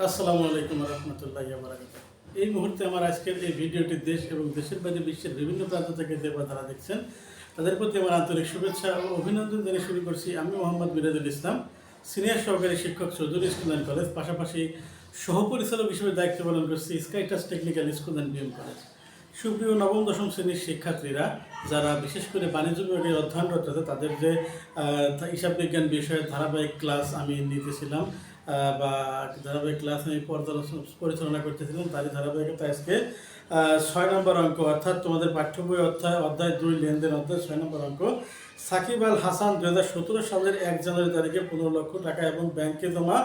আসসালামু আলাইকুম রহমতুল্লাহি ওয়া বারাকাতুহু। এই মুহূর্তে আমার আজকের এই ভিডিওটি দেশ এবং দেশের বাইরে বিশ্বের বিভিন্ন প্রান্ত থেকে যে বা যারা দেখছেন তাদের প্রতি আমার আন্তরিক শুভেচ্ছা ও অভিনন্দন জানিয়ে শুরু করছি। আমি মোহাম্মদ মিরাজুল ইসলাম, সিনিয়র সহকারী শিক্ষক চৌধুরী স্কুল অ্যান্ড কলেজ, পাশাপাশি সহপরিচালক হিসেবে দায়িত্ব পালন করছি স্কাইটাস technical school and BM college. সুপ্রিয় নবম দশম শ্রেণীর শিক্ষার্থীরা যারা বিশেষ করে বাণিজ্য বিভাগে অধ্যয়নরত আছে তাদের যে হিসাব বিজ্ঞান বিষয়ে ধারাবাহিক ক্লাস আমি নিতেছিলাম বা ধারাবাহিক ক্লাস আমি পরিচালনা করতেছিলাম, তারই ধারাবাহিকতা আজকে 6 নম্বর অঙ্ক, অর্থাৎ তোমাদের পাঠ্য বই অধ্যায় 2 লেনদেন অধ্যায় 6 নম্বর অঙ্ক। সাকিব আল হাসান 2017 সালের 1 জানুয়ারি তারিখে 15 লক্ষ টাকা এবং ব্যাংকে জমা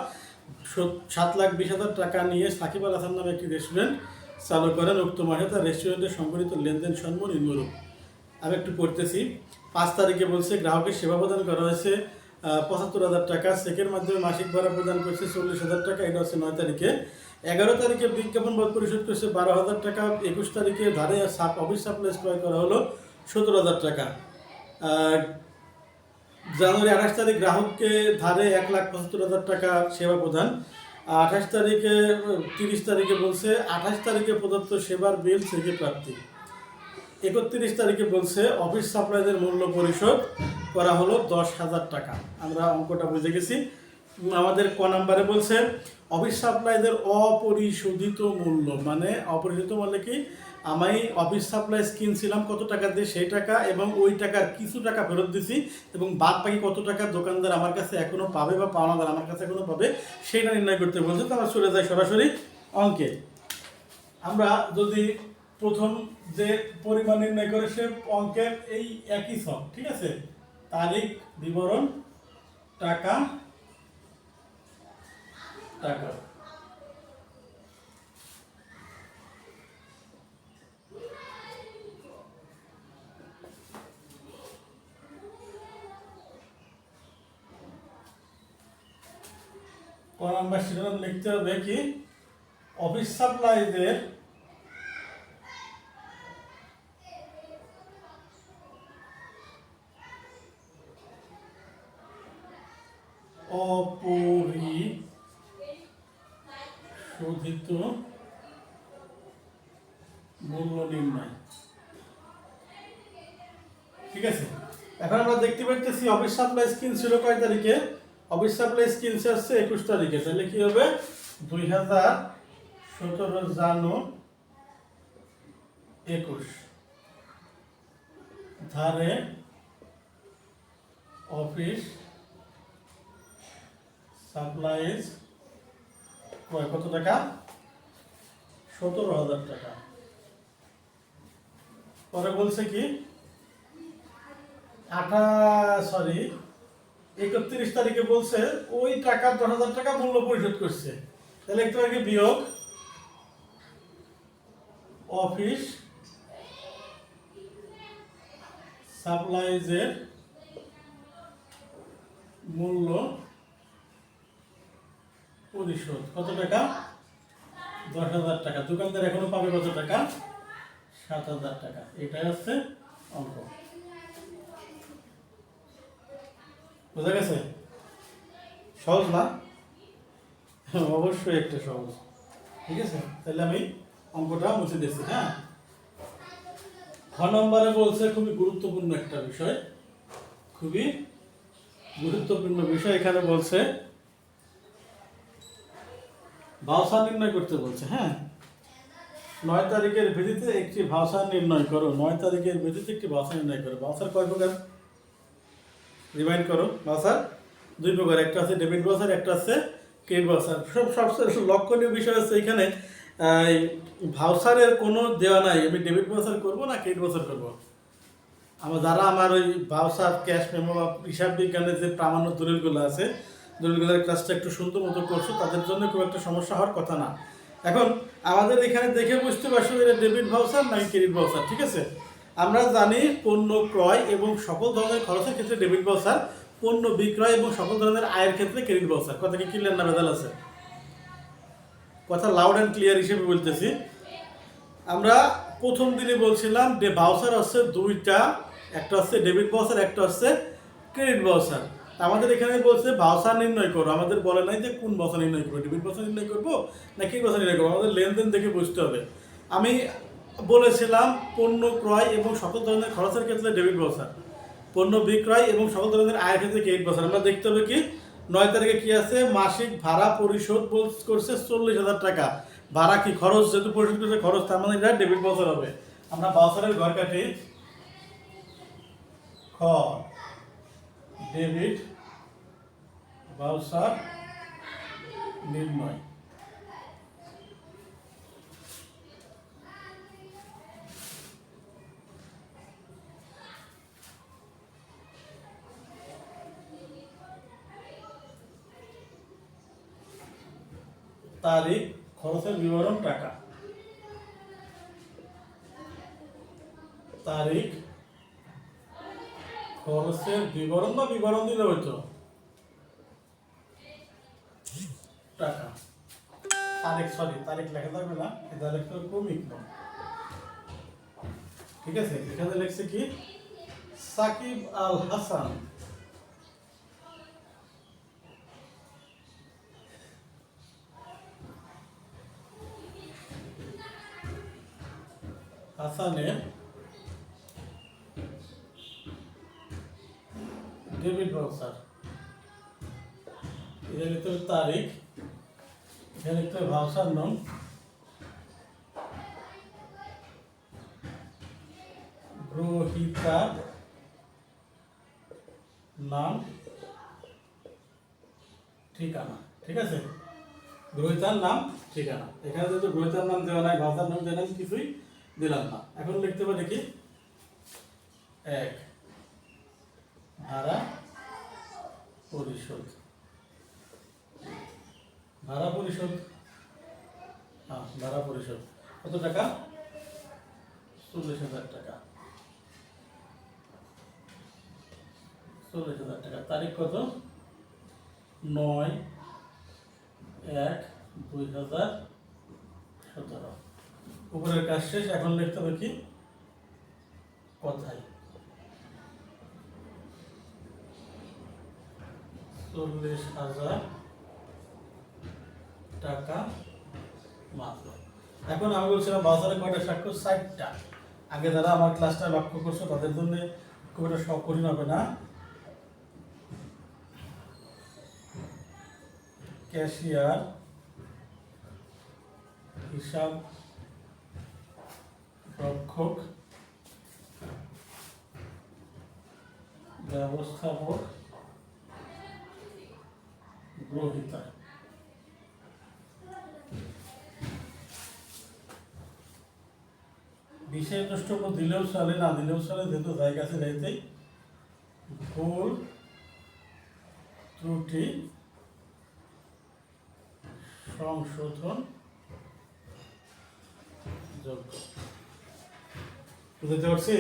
7,20,000 টাকা নিয়ে সাকিব আল হাসান নামে একটি রেস্টুরেন্ট চালু করেন। উক্ত মাসে তার রেস্টুরেন্টের সংগঠিত লেনদেন সমূহ নিম্নরূপ। আমি একটু পড়তেছি। 5 তারিখে বলছে গ্রাহকের সেবা প্রদান করা হয়েছে 75,000 টাকা, চেকের মাধ্যমে মাসিক ভাড়া প্রদান করছে 40,000 টাকা, এটা হচ্ছে 9 তারিখে। 11 তারিখে বিজ্ঞাপন বাবদ পরিশোধ করছে 12,000 টাকা। 21 তারিখে ধারে অফিস সাপ্লাইজ ক্রয় করা হলো 17,000 টাকা। জানুয়ারি 28 তারিখ গ্রাহককে ধারে 1,75,000 টাকা সেবা প্রদান। 28 তারিখে 30 তারিখে বলছে 28 তারিখে প্রদত্ত সেবার বিল চেকে প্রাপ্তি। 31 তারিখে বলছে অফিস সাপ্লাইজের মূল্য পরিশোধ করা হলো 10,000 টাকা। আমরা অঙ্কটা বুঝে গেছি। আমাদের ক নাম্বারে বলছে অফিস সাপ্লাইজের অপরিশোধিত মূল্য, মানে অপরিশোধিত মানে কি, আমি অফিস সাপ্লাইজ কিনছিলাম কত টাকা দিয়ে সেই টাকা এবং ওই টাকার কিছু টাকা ফেরত দিছি এবং বাদ বাকি কত টাকা দোকানদার আমার কাছে এখনও পাবে বা পাওনাদার আমার কাছে এখনও পাবে সেটা নির্ণয় করতে বলছে। তো আমরা চলে যাই সরাসরি অঙ্কে। আমরা যদি প্রথম যে পরিমাণ নির্ণয় করে সে অঙ্কের এই একই ছক, ঠিক আছে, তারিখ বিবরণ টাকা টাকা ক নাম্বার শিরোনাম লিখতে হবে কি, অফিস সাপ্লাইজের অপরিশোধিত মূল্য নির্ণয়। ঠিক আছে, এখন আমরা দেখতে পাচ্ছি অফিস সাপ্লাই স্কিম ছিল কয় তারিখে, অফিস সাপ্লাই স্কিম হচ্ছে 21 তারিখে। তাহলে কি হবে 2017 জানু 21 ধারে অফিস সাপ্লাইজ কত টাকা, 17,000 টাকা। পরে বলছে কি 31 তারিখে বলছে ওই টাকা 10,000 টাকা মূল্য পরিশোধ করছে। তাহলে একটু আগে বিয়োগ অফিস সাপ্লাইজের মূল্য পরিশোধ কত টাকা, 10,000 টাকা। দোকানদার এখনো পাবে কত টাকা, 7,000 টাকা। এটাই হচ্ছে অঙ্ক। বোঝা গেছে? সহজ না? অবশ্যই একটা সহজ। ঠিক আছে, তাহলে আমি অঙ্কটা মুছে দিচ্ছি। হ্যাঁ, খ নম্বরে বলছে খুবই গুরুত্বপূর্ণ একটা বিষয়, খুবই গুরুত্বপূর্ণ বিষয়। এখানে বলছে ভাউচার নির্ণয় করতে বলছে। হ্যাঁ, 9 তারিখের ভিত্তিতে একটি ভাউচার নির্ণয় করো। 9 তারিখের ভিত্তিতে একটি ভাউচার নির্ণয় করো। ভাউচার কয় প্রকার রিমাইন্ড করো? ভাউচার 2 প্রকার, একটা আছে ডেবিট ভাউচার, একটা আছে ক্রেডিট ভাউচার। সবচেয়ে লক্ষণীয় বিষয় হচ্ছে এখানে ভাউচারের কোনো দেওয়া নাই আমি ডেবিট ভাউচার করবো না ক্রেডিট ভাউচার করবো। যারা আমার ওই ভাউচার ক্যাশ মেমো বা হিসাব বিজ্ঞানের যে প্রামাণ্য দলিলগুলো আছে, দলিলগুলোর ক্লাসটা একটু সুন্দর মতো করছো, তাদের জন্য খুব একটা সমস্যা হওয়ার কথা না। এখন আমাদের এখানে দেখে বুঝতে পারছো এটা ডেবিট ভাউচার নাকি ক্রেডিট ভাউচার। ঠিক আছে, আমরা জানি পণ্য ক্রয় এবং সকল ধরনের খরচের ক্ষেত্রে ডেবিট ভাউচার, পণ্য বিক্রয় এবং সকল ধরনের আয়ের ক্ষেত্রে ক্রেডিট ভাউচার। কথা কি ক্লিয়ার না ভেজাল আছে? কথা লাউড অ্যান্ড ক্লিয়ার হিসেবে বলতেছি। আমরা প্রথম দিনে বলছিলাম যে ভাউচার হচ্ছে দুইটা, একটা হচ্ছে ডেবিট ভাউচার, একটা হচ্ছে ক্রেডিট ভাউচার। আমাদের এখানে বলছে ভাউচার নির্ণয় করো, আমাদের বলে নাই যে কোন ভাউচার নির্ণয় করবো, ডেবিট ভাউচার নির্ণয় করবো না কি ভাউচার নির্ণয় করবো, আমাদের লেনদেন দেখে বুঝতে হবে। আমি বলেছিলাম পণ্য ক্রয় এবং সকল ধরনের খরচের ক্ষেত্রে ডেবিট ভাউচার, পণ্য বিক্রয় এবং সকল ধরনের আয়ের ক্ষেত্রে ক্রেডিট ভাউচার। আমরা দেখতে হবে কি 9 তারিখে কি আছে, মাসিক ভাড়া পরিশোধ করছে 40,000 টাকা। ভাড়া কি খরচ, যেহেতু পরিশোধ করছে খরচ, তার মানে এটা ডেবিট ভাউচার হবে। আমরা ভাউচারের ঘর কাটি, খ ডেবিট ভাউচার নির্ণয়। তারিখ, খরচের বিবরণ, টাকা। তারিখ, খরচের বিবরণ বা বিবরণ দিলে হইতো, টাকা। তারিখ, সরি তারিখ লেখা যাবে না, এটা লিখতে হবে ক্রমিক নাম। ঠিক আছে, এখানে লিখছে কি সাকিব আল হাসান, হাসানের ডেবিট ভাউচার। এটা লিখতে হবে তারিখ, এখানে লিখতে হবে ভাউচার নাম, গ্রহীতার নাম, ঠিকানা। ঠিক আছে, গ্রহীতার নাম, ঠিকানা। এখানে যেহেতু গ্রহীতার নাম দেওয়া নাই, ভাউচার নাম দেওয়া নাই, কিছুই দিলাম না। এখন লিখতে হবে দেখি 1 ভাড়া পরিশোধ। ভাড়া পরিশোধ, হ্যাঁ ভাড়া পরিশোধ কত টাকা, 40,000 টাকা। 40,000 টাকা। তারিখ কত, 9/1/2017। উপরের কাজ শেষ। এখন লিখতে হবে কি কথায়, 40,000 টাকা মাত্র। এখন আমি বলছিলাম বাজারে কয়টা সাক্ষ্য, 60টা। আগে যারা আমার ক্লাসটা লক্ষ্য করছো তাদের জন্য খুব একটা সব কঠিন হবে না। ক্যাশিয়ার, হিসাব রক্ষক, ব্যবস্থাপক, গ্রহীতা। বিশেষ দ্রষ্টব্য দিলেও চলে, না দিলেও চলে, যেহেতু জায়গা আছে যাইতেই। ভুল ত্রুটি সংশোধন যোগ্য। বুঝতে পারছি?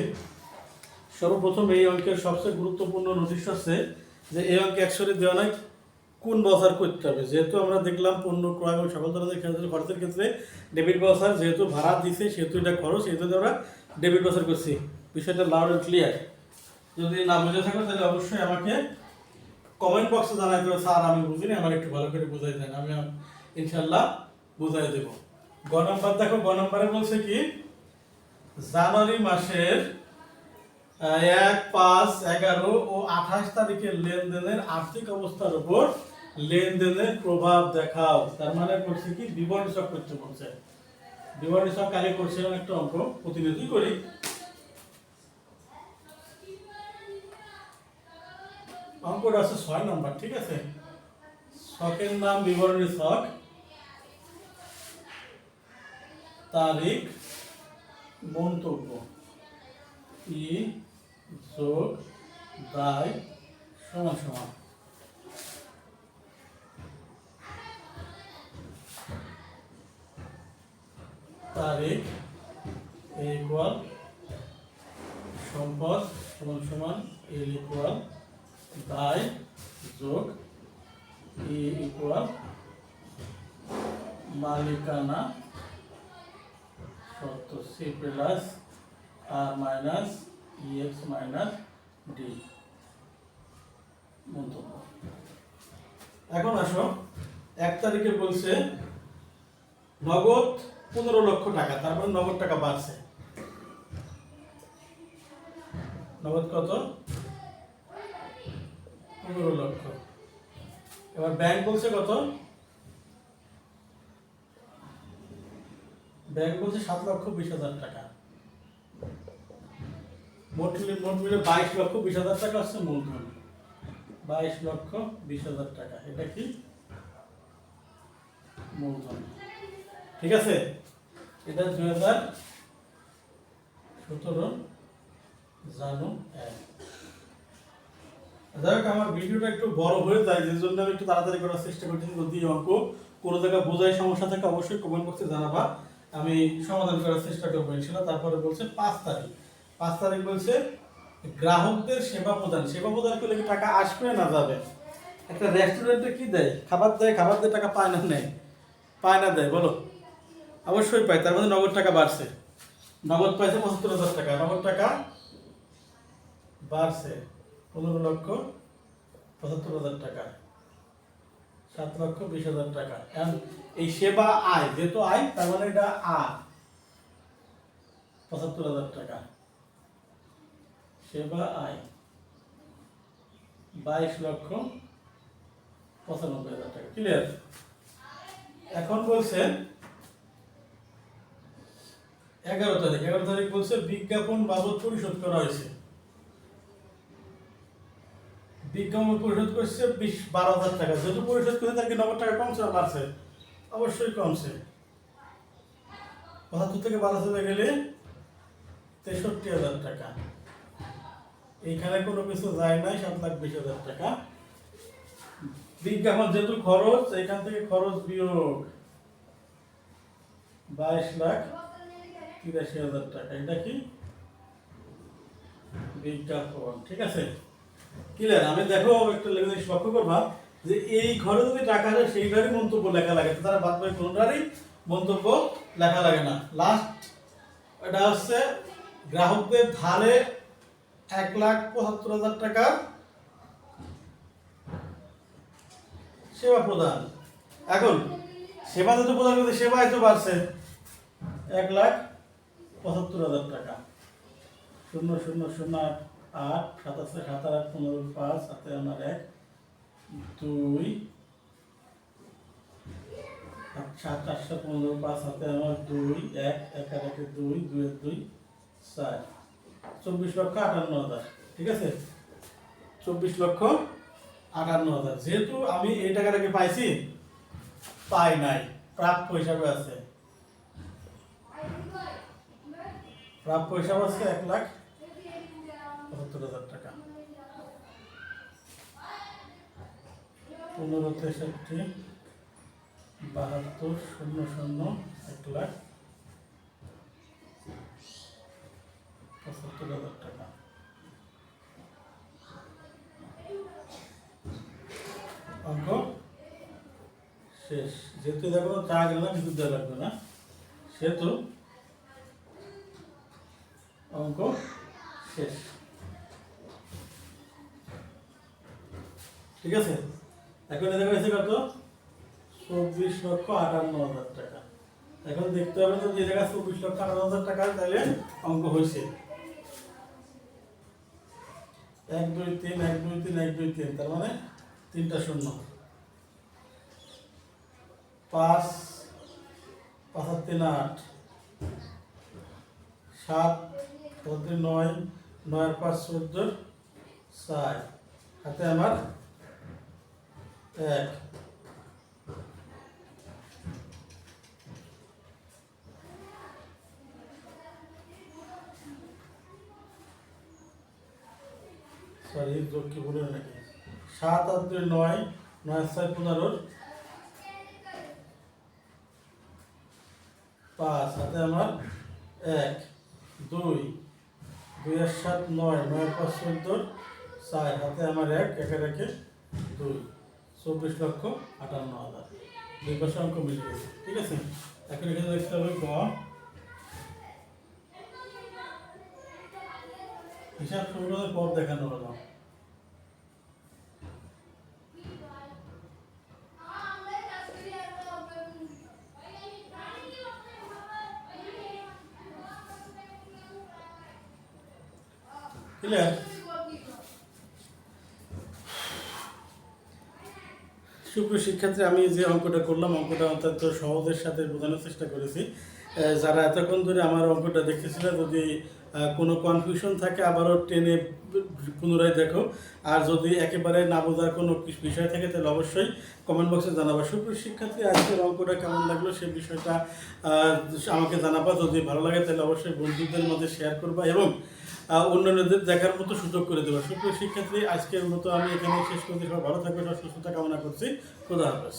সর্বপ্রথম এই অঙ্কের সবচেয়ে গুরুত্বপূর্ণ নোটিশ হচ্ছে যে এই অঙ্কে অ্যাকচুয়ালি দেওয়া নাই কোন ভাউচার করতে হবে। যেহেতু আমরা দেখলাম পণ্য ক্রয় এবং সকল ধরনের ক্ষেত্রে খরচের ক্ষেত্রে ডেবিট ভাউচার, যেহেতু ভাড়া দিছে সেহেতু এটা খরচ, এই জন্য আমরা ডেবিট ভাউচার করছি। বিষয়টা লাউড অ্যান্ড ক্লিয়ার। যদি না বুঝে থাকো তাহলে অবশ্যই আমাকে কমেন্ট বক্সে জানাই দেবো, স্যার আমি বুঝিনি, আমার একটু ভালো করে বুঝাই দেন, আমি ইনশাল্লাহ বুঝাই দেবো। গ নম্বর দেখো, গ নম্বরে বলছে কি জানুয়ারি মাসের 1, 5, 11 ও 28 তারিখের লেনদেনের আর্থিক অবস্থার উপর লেনদেনের প্রভাব দেখাও। তার মানে করছে কি বিবরণী ছক করতে বলছে। বিবরণী ছক কালে করছিলাম একটা অঙ্ক, প্রতিনিধি করি। অঙ্কটা আছে 6 নম্বর। ঠিক আছে, ছকের নাম বিবরণী ছক। তারিখ, মন্তব্য, ই যোগ দায় সমান সমান। তারিখ ইকুয়াল সম্পদ সমান সমান এল ইকুয়াল দায় যোগ ই ইকুয়াল মালিকানা সত্য, সি প্লাস আর মাইনাস ইএক্স মাইনাস ডি। মন্তব্য। এখন আসো 1 তারিখে বলছে নগদ 15 লক্ষ টাকা, তারপরে নগদ টাকা বাড়ছে। নগদ কত? 15 লক্ষ। এবার ব্যাংক বলছে কত? ব্যাংক বলছে 7,20,000 টাকা। মোট মিলে 22,20,000 টাকা হচ্ছে মূলধন। 22,20,000 টাকা, এটা কি মূলধন? ঠিক আছে, এটা 2017 জানু 1। যাই হোক, আমার ভিডিওটা একটু বড় হয়ে যায়, যে জন্য আমি একটু তাড়াতাড়ি করার চেষ্টা করছি। যদি অঙ্ক কোনো জায়গায় বোঝায় সমস্যা থাকে অবশ্যই কমেন্ট বক্সে জানাবা, আমি সমাধান করার চেষ্টা করবো ইনশাআল্লাহ। তারপরে বলছে 5 তারিখ। 5 তারিখ বলছে গ্রাহকদের সেবা প্রদান। সেবা প্রদান করলে কি টাকা আসবে না যাবে? একটা রেস্টুরেন্টে কি দেয়? খাবার দেয়, খাবার দিয়ে টাকা পায় না নেয়? পায় না দেয় বলো? অবশ্যই পায়। তার মধ্যে নগদ টাকা বাড়ছে। নগদ পাইছে 75,000 টাকা, নগদ টাকা বাড়ছে 15,75,000 টাকা, 7,20,000 টাকা। এখন এই সেবা আয়, যেহেতু আয় তার মানে এটা 75,000 টাকা সেবা আয়। 22,95,000 টাকা। ক্লিয়ার? এখন বলছে 11 তারিখ। 11 তারিখ বলছে বিজ্ঞাপন বাবদ পরিশোধ করা হয়েছে। বিজ্ঞাপন পরিশোধ করছে 12,000 টাকা। যেহেতু পরিশোধ করে তার কি নগদ টাকা কমছে না বাড়ছে? অবশ্যই কমছে। 75 থেকে 12 চলে গেলে 63,000 টাকা। এইখানে কোনো কিছু যায় নাই, 7,20,000 টাকা। বিজ্ঞাপন যেহেতু খরচ, এখান থেকে খরচ বিয়োগ 22,83,000 টাকা। এটা কি বিজ্ঞাপন? ঠিক আছে, ক্লিয়ার? আমি দেখো একটা জিনিস লক্ষ্য করবা, যে এই ঘরে যদি টাকা আসে সেই ঘরে মন্তব্য লেখা লাগে, তারা বাদ বাকি কোনটারই মন্তব্য লেখা লাগে না। লাস্ট এটা হচ্ছে গ্রাহকদের ধারে 1,75,000 টাকা সেবা প্রদান। এখন সেবা যদি প্রদান করতে, সেবায় তো বাড়ছে 1,75,000 টাকা। 0,0,0,8 7 আছে, 7 আর 8 15 5 হাতে আমার 1 2 7 8 15 5 হাতে আমার 2 1 1 আর 1 2 2 এর 2 4 24,58,000। ঠিক আছে, 24,58,000। যেহেতু আমি এই টাকাটাকে পাইছি, পাই নাই, প্রাপ্য হিসাবে আছে। প্রাপ্য হিসাব আছে 1,75,000 টাকা। 15 63 72 00 1,75,000 টাকা। অঙ্ক শেষ। যেহেতু দেখো চা গেল না, কিছু দেওয়া লাগবে না, সেহেতু অঙ্ক শেষ। ঠিক আছে, এখন দেখা গেছে কত? 24,58,000 টাকা। এখন দেখতে হবে তো, যে জায়গা 24,58,000 টাকা, তাহলে অঙ্ক হয়েছে 1 2 3 1 2 3 1 2 3, তার মানে 3টা শূন্য। 5 5 আর 3 8 7 9 9 আর 5 14 4 হাতে আমার 1। সরি, যোগ কি বলে নাকি? 7 আর 2 9 9 আর 4 15 5 হাতে আমার 1 2 2 আর 7 9 9 আর 5 14 4 হাতে আমার 1 1 আর 1 2 24,58,000। দুই পাশে অঙ্ক মিলে গেছে। ঠিক আছে, এখন এখানে দেখতে হবে গ। হিসাব শুরু করার পর দেখানো হলো। ক্লিয়ার? সুপ্রিয় শিক্ষার্থী, আমি যে অঙ্কটা করলাম অঙ্কটা অত্যন্ত সহজের সাথে বোঝানোর চেষ্টা করেছি। যারা এতক্ষণ ধরে আমার অঙ্কটা দেখতেছিল, যদি কোনো কনফিউশন থাকে আবারও টেনে পুনরায় দেখো। আর যদি একেবারে না বোঝার কোনো বিষয় থাকে তাহলে অবশ্যই কমেন্ট বক্সে জানাবা। সুপ্রিয় শিক্ষার্থী, আজকের অঙ্কটা কেমন লাগলো সে বিষয়টা আমাকে জানাবা। যদি ভালো লাগে তাহলে অবশ্যই বন্ধুদের মধ্যে শেয়ার করবা এবং অন্যান্যদের দেখার মতো সুযোগ করে দেবা। সুপ্রিয় শিক্ষার্থী, আজকের মতো আমি এখানে শেষ করতে, সবাই ভালো থাকবে, সুস্থতা কামনা করছি। খোদা হাফেজ।